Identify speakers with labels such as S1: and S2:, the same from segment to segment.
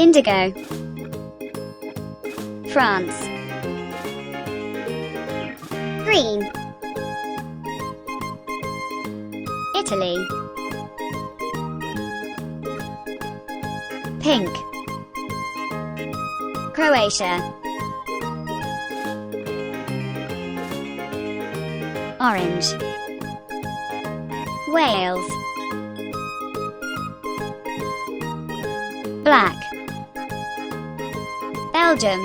S1: Indigo. France.
S2: Green.
S1: Italy. Pink. Croatia. Orange. Wales. Black. Belgium.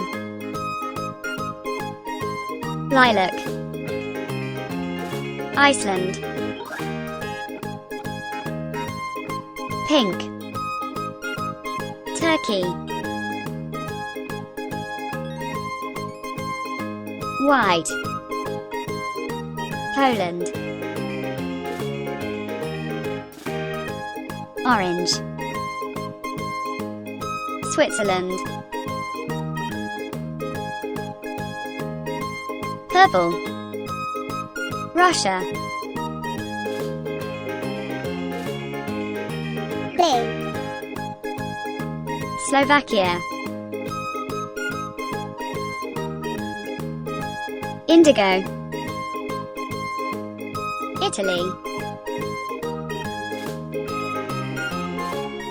S1: Lilac. Iceland. Pink. Turkey. White. Poland. Orange. Switzerland. Purple. Russia.
S2: Blue.
S1: Slovakia. Indigo. Italy.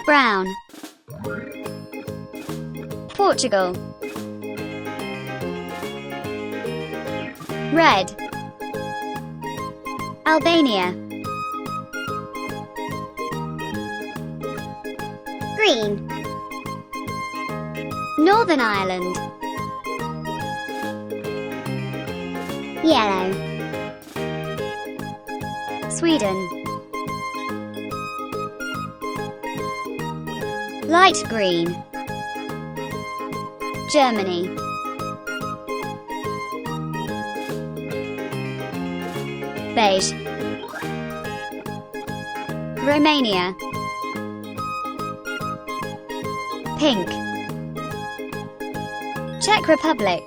S1: Brown. Portugal. Red. Albania.
S2: Green.
S1: Northern Ireland.
S2: Yellow.
S1: Sweden. Light green. Germany. Beige. Romania. Pink. Czech Republic.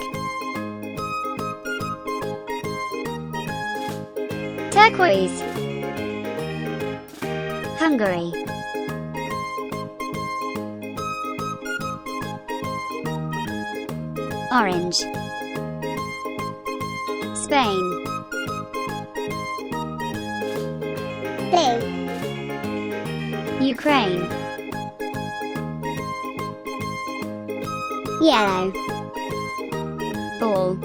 S1: Turquoise. Hungary. Orange. Spain.
S2: Blue.
S1: Ukraine.
S2: Yellow.
S1: Ball.